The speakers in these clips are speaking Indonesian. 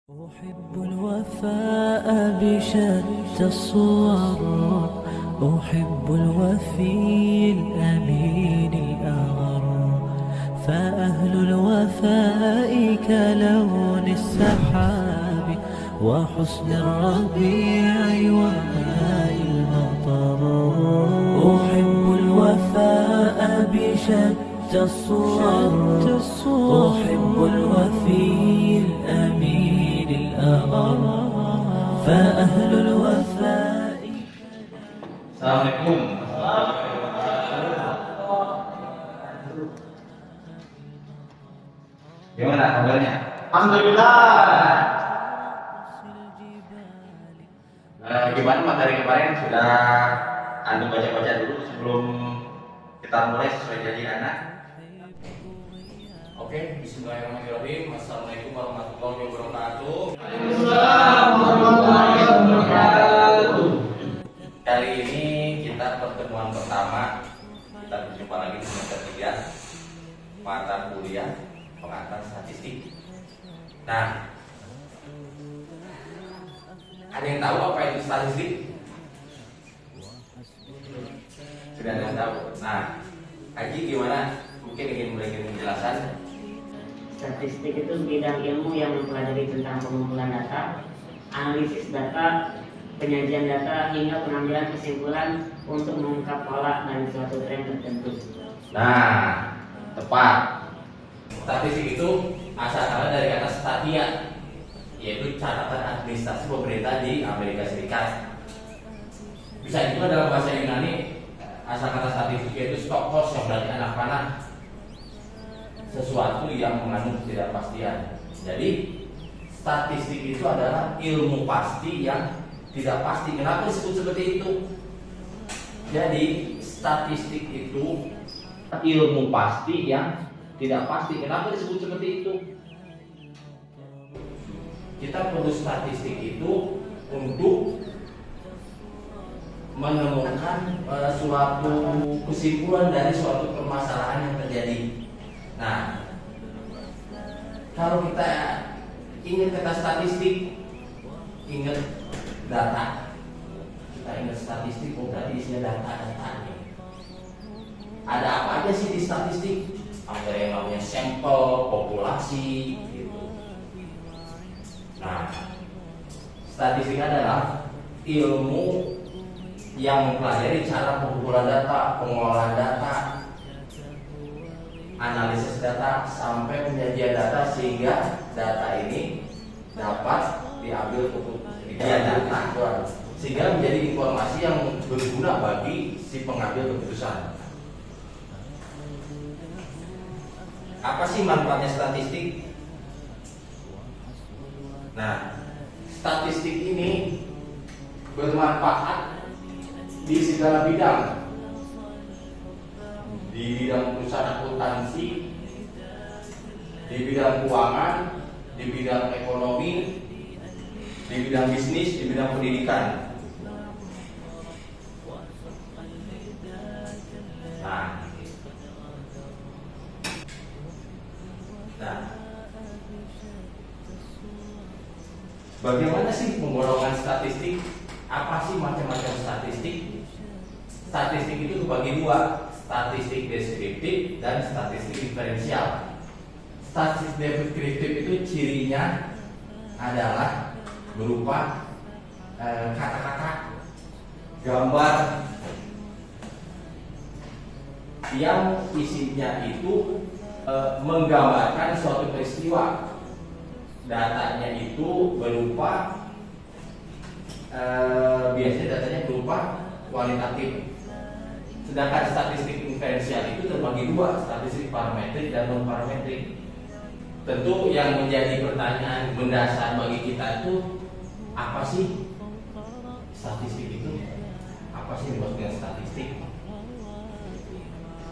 أحب الوفاء بشتى الصور، أحب الوفي الأمين الأغر، فأهل الوفاء كلون السحاب وحسن الربيع وماء المطر. أحب الوفاء بشتى الصور، أحب الوفي الأمين الأغر، فأهل الوفاء. Assalamualaikum. Gimana kabarnya? Alhamdulillah. Gimana materi kemarin sudah Anda baca-baca dulu sebelum kita mulai sesuai janji anak? Oke, bismillahirrahmanirrahim. Assalamualaikum warahmatullahi wabarakatuh. Waalaikumsalam warahmatullahi wabarakatuh. Kali ini kita pertemuan pertama. Kita berjumpa lagi di semester 3 mata kuliah pengantar statistik. Nah, ada yang tahu apa itu statistik? Sudah ada yang tahu. Nah, Haji gimana? Mungkin ingin memberikan penjelasan. Statistik itu bidang ilmu yang mempelajari tentang pengumpulan data, analisis data, penyajian data, hingga pengambilan kesimpulan untuk mengungkap pola dan suatu tren tertentu. Nah, tepat. Statistik itu asal-asalnya dari kata statia, yaitu catatan administrasi pemerintah di Amerika Serikat. Bisa juga dalam bahasa Yunani, asal kata statistik yaitu stokos, yang berarti anak panah, sesuatu yang mengandung ketidakpastian. Jadi statistik itu adalah ilmu pasti yang tidak pasti. Kenapa disebut seperti itu? Jadi statistik itu ilmu pasti yang tidak pasti. Kenapa disebut seperti itu? Kita perlu statistik itu untuk menemukan suatu kesimpulan dari suatu permasalahan yang terjadi. Nah, kalau kita ingat kata statistik, ingat data. Kita ingat statistik, berarti isinya data-data. Ada apa aja sih di statistik? Ada yang namanya sampel, populasi, gitu. Nah, statistik adalah ilmu yang mempelajari cara pengumpulan data, pengolahan data, analisis data, sampai penyajian data sehingga data ini dapat diambil untuk data, sehingga menjadi informasi yang berguna bagi si pengambil keputusan. Apa sih manfaatnya statistik? Nah, statistik ini bermanfaat di segala bidang. Di bidang perusahaan akuntansi, di bidang keuangan, di bidang ekonomi, di bidang bisnis, di bidang pendidikan. Nah, bagaimana sih penggolongan statistik? Apa sih macam-macam statistik? Statistik itu terbagi dua, statistik deskriptif dan statistik diferensial. Statistik deskriptif itu cirinya adalah berupa kata-kata, gambar yang isinya itu menggambarkan suatu peristiwa. Datanya itu berupa biasanya datanya berupa kualitatif. Sedangkan statistik inferensial itu terbagi dua, statistik parametrik dan non parametrik. Tentu yang menjadi pertanyaan mendasar bagi kita itu, apa sih statistik itu? Apa sih dimaksud dengan statistik?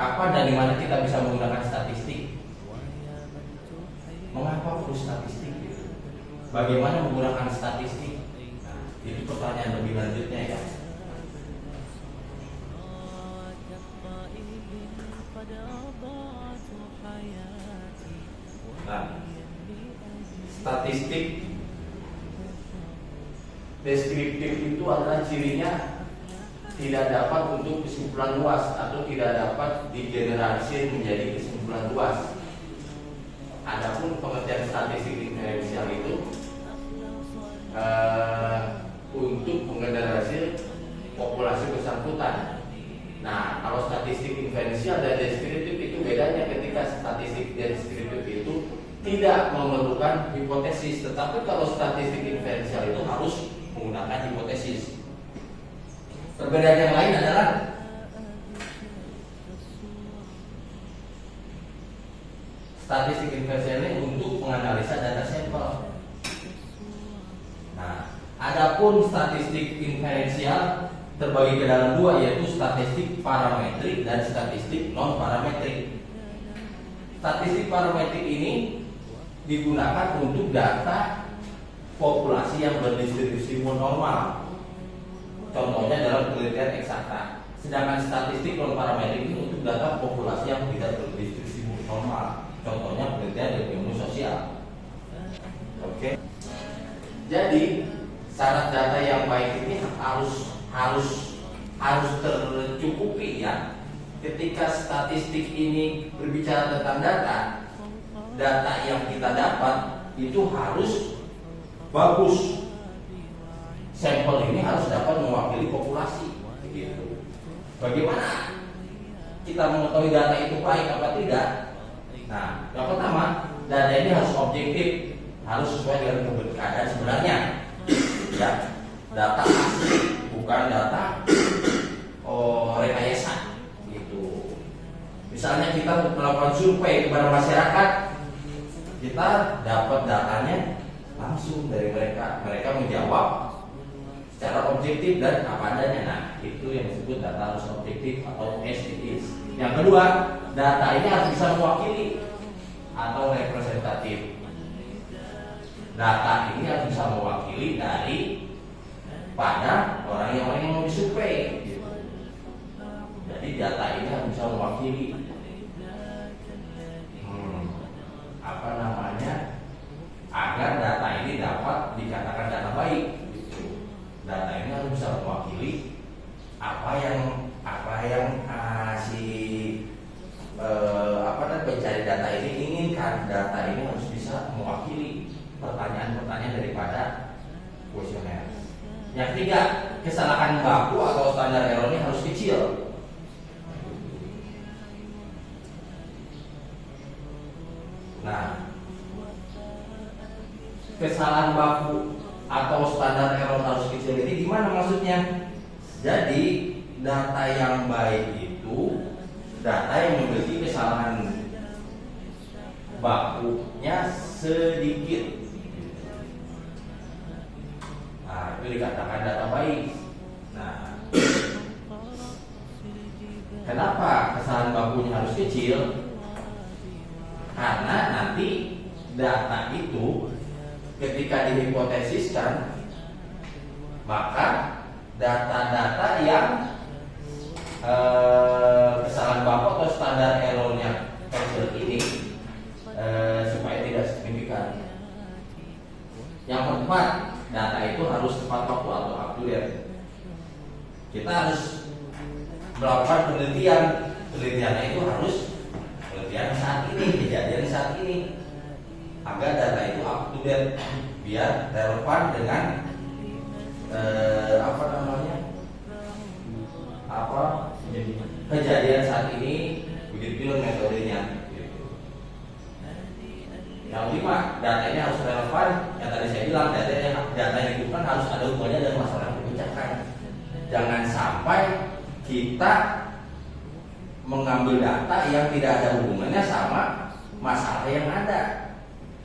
Kapan dan di mana kita bisa menggunakan statistik? Mengapa perlu statistik? Bagaimana menggunakan statistik? Nah, itu pertanyaan lebih lanjutnya ya. Nah, statistik deskriptif itu adalah cirinya tidak dapat untuk kesimpulan luas atau tidak dapat digeneralisir menjadi kesimpulan luas. Adapun pengertian statistik diferensial itu untuk menggeneralisir populasi bersangkutan. Nah, kalau statistik diferensial dan deskriptif itu bedanya ketika statistik deskriptif itu tidak memerlukan hipotesis, tetapi kalau statistik diferensial itu harus menggunakan hipotesis. Perbedaan yang lain adalah statistik diferensial ini untuk menganalisa data sampel. Nah, adapun statistik diferensial terbagi ke dalam dua, yaitu statistik parametrik dan statistik non parametrik. Statistik parametrik ini digunakan untuk data populasi yang berdistribusi normal. Contohnya dalam penelitian eksakta. Sedangkan statistik non parametrik ini untuk data populasi yang tidak berdistribusi normal. Contohnya penelitian ilmu sosial. Oke. Jadi syarat data yang baik ini harus tercukupi ya. Ketika statistik ini berbicara tentang data yang kita dapat itu harus bagus. Sampel ini harus dapat mewakili populasi. Begitu. Bagaimana kita mengetahui data itu baik apa tidak? Nah, yang pertama, data ini harus objektif, harus sesuai dengan keadaan sebenarnya. Ya, data asli, bukan data rekayasa. Gitu. Misalnya kita melakukan survei kepada masyarakat, kita dapat datanya langsung dari mereka. Mereka menjawab secara objektif dan apa adanya. Nah, itu yang disebut data harus objektif atau as it is. Yang kedua, data ini harus bisa mewakili atau representatif. Data ini harus bisa mewakili dari pada orang yang mau disurvei. Jadi data ini harus bisa mewakili agar data ini dapat dikatakan data baik. Data ini harus bisa mewakili apa yang pencari data ini inginkan. Data ini harus bisa mewakili pertanyaan-pertanyaan daripada kuesioner. Yang ketiga, kesalahan baku atau standar error ini harus kecil. Nah, kesalahan baku atau standar error harus kecil ini gimana maksudnya? Jadi data yang baik itu data yang memiliki kesalahan bakunya sedikit. Nah, itu dikatakan data baik. Nah, kenapa kesalahan bakunya harus kecil? Karena nanti data itu ketika dihipotesiskan, maka data-data yang kesalahan baku atau standar errornya kecil ini supaya tidak signifikan. Yang keempat, data itu harus tepat waktu atau akurat. Kita harus melakukan penelitian. Penelitiannya itu harus penelitian saat ini, kejadian saat ini, agar data itu up to date, biar relevan dengan kejadian saat ini, begitu metodenya. Yang kelima, data ini harus relevan. Yang tadi saya bilang, data yang dibutuhkan harus ada hubungannya dengan masalah yang dibicarakan. Jangan sampai kita mengambil data yang tidak ada hubungannya sama masalah yang ada.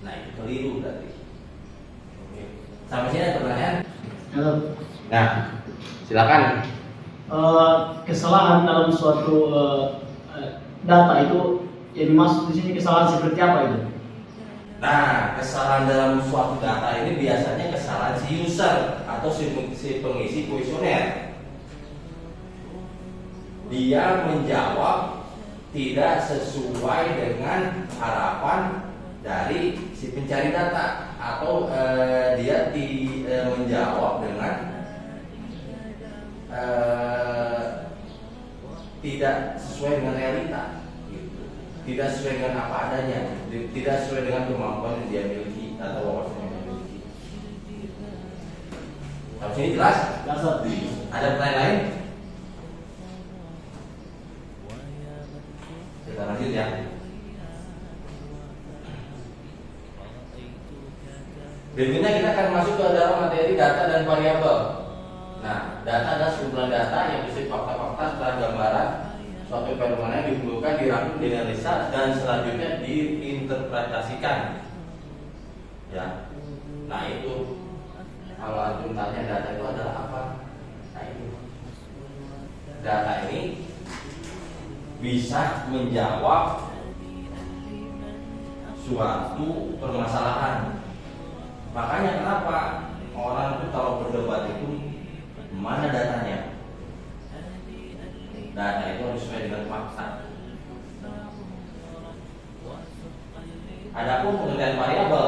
Nah, itu keliru berarti. Oke. Sampai sini ada pertanyaan? Halo. Nah, silakan. Kesalahan dalam suatu data itu yang dimaksud di sini kesalahan seperti apa itu? Nah, kesalahan dalam suatu data ini biasanya kesalahan si user atau si pengisi kuesioner. Dia menjawab tidak sesuai dengan harapan dari si pencari data, atau dia menjawab dengan tidak sesuai dengan realita, gitu. Tidak sesuai dengan apa adanya, tidak sesuai dengan kemampuan yang dia miliki atau wawasan yang dia miliki. Sampai sini jelas? Dasar. Ada pertanyaan lain? Kita lanjut ya. Berikutnya kita akan masuk ke dalam materi data dan variabel. Nah, data adalah sekumpulan data yang berisi fakta-fakta serta gambaran suatu fenomena yang dikumpulkan, dirangkum, dianalisa, dan selanjutnya diinterpretasikan. Ya, nah itu kalau antum tanya data itu adalah apa? Nah itu data ini bisa menjawab suatu permasalahan. Makanya kenapa orang itu kalau berdebat itu mana datanya? Data itu harus sesuai dengan fakta. Adapun pengertian variabel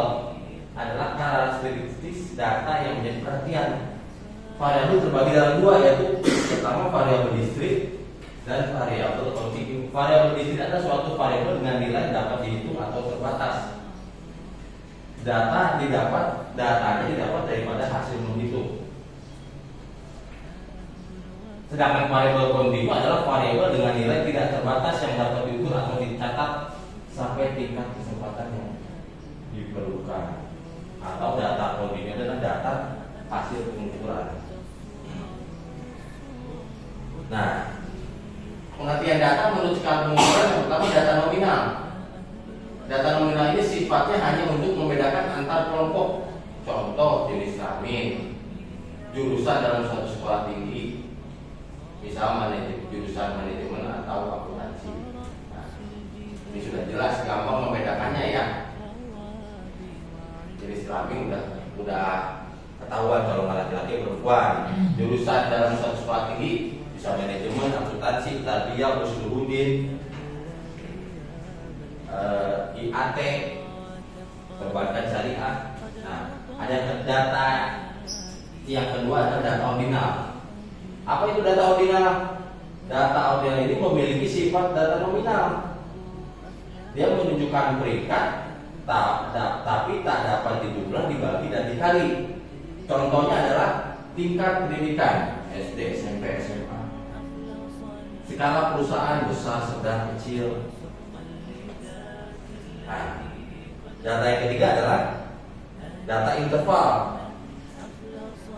adalah karakteristik data yang menjadi perhatian. Variabel terbagi dalam dua, yaitu pertama variabel distrik dan variabel kontinu. Variabel distrik adalah suatu variabel dengan nilai yang dapat dihitung atau terbatas. Datanya didapat daripada hasil menghitung. Sedangkan variabel kontinu adalah variabel dengan nilai tidak terbatas yang dapat diukur atau dicatat sampai tingkat kesempatan yang diperlukan. Atau data kontinu adalah data hasil pengukuran. Nah, pengertian data menurut skala pengukuran yang pertama data nominal. Data nominal ini sifatnya hanya untuk membedakan antar kelompok. Contoh jenis kelamin, jurusan dalam suatu sekolah tinggi, misal jurusan manajemen atau akuntansi. Nah, ini sudah jelas, gampang membedakannya ya. Jenis kelamin udah ketahuan kalau laki-laki perempuan. Jurusan dalam suatu sekolah tinggi bisa manajemen, akuntansi, tarbiyah, usuluddin, IAT, perbankan syariah. Nah, ada data yang kedua adalah data ordinal. Apa itu data ordinal? Data ordinal ini memiliki sifat data nominal. Dia menunjukkan peringkat, tapi tak dapat dijumlah, dibagi, dan dikali. Contohnya adalah tingkat pendidikan SD, SMP, SMA. Skala perusahaan besar, sedang, kecil. Nah, data yang ketiga adalah data interval.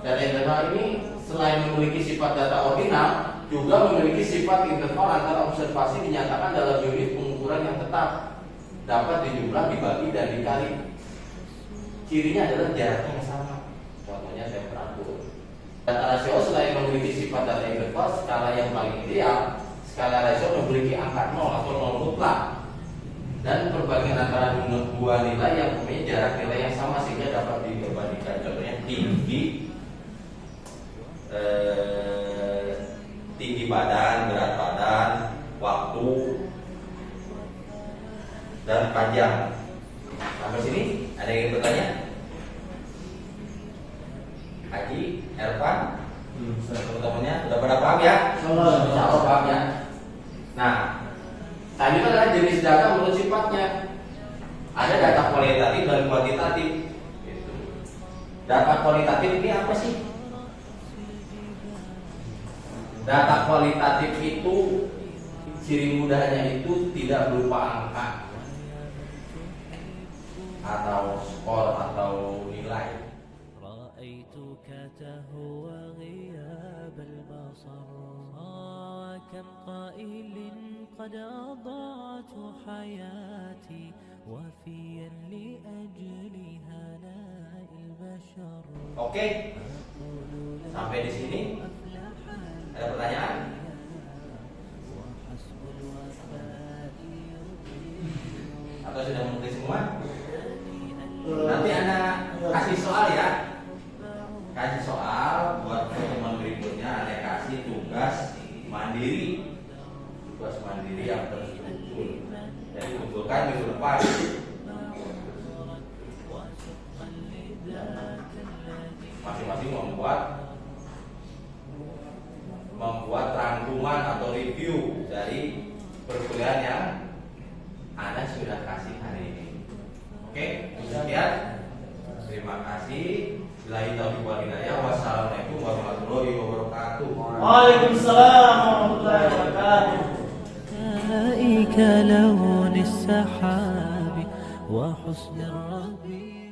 Data interval ini selain memiliki sifat data ordinal, juga memiliki sifat interval antara observasi dinyatakan dalam unit pengukuran yang tetap, dapat dijumlah, dibagi, dan dikali. Cirinya adalah jaraknya yang sama. Contohnya temperatur. Data rasio selain memiliki sifat data interval, skala yang paling ideal, skala rasio memiliki angka 0 atau 0 mutlak, dan perbandingan antara dua nilai yang mempunyai jarak nilai yang sama sehingga dapat diperbandingkan. Contohnya tinggi badan, berat badan, waktu, dan panjang. Sampai sini ada yang ingin bertanya? Haji, Ervan, teman-temannya udah pada paham ya? Insya Allah paham ya. Nah, tadi adalah jenis data menurut sifatnya. Ada data kualitatif dan kuantitatif. Data kualitatif ini apa sih? Data kualitatif itu ciri mudahnya itu tidak berupa angka atau skor atau nilai. رأيتك تهوى غياب البصر كم قائل قد أضعت حياتي وفيا لأجل هناء البشر. Oke, sampai di sini ada pertanyaan? Atau sudah mengerti semua? Nanti Anda kasih soal ya. Kasih soal buat pertemuan berikutnya. Anda kasih tugas mandiri. Tugas mandiri yang terus diusul. Jadi kumpulkan minggu depan. Masing-masing membuat rangkuman atau review dari Terima kasih. Billahi taufiq wal hidayah. Wassalamualaikum warahmatullahi wabarakatuh. Waalaikumsalam warahmatullahi wabarakatuh. كلون السحاب وحسن الربيع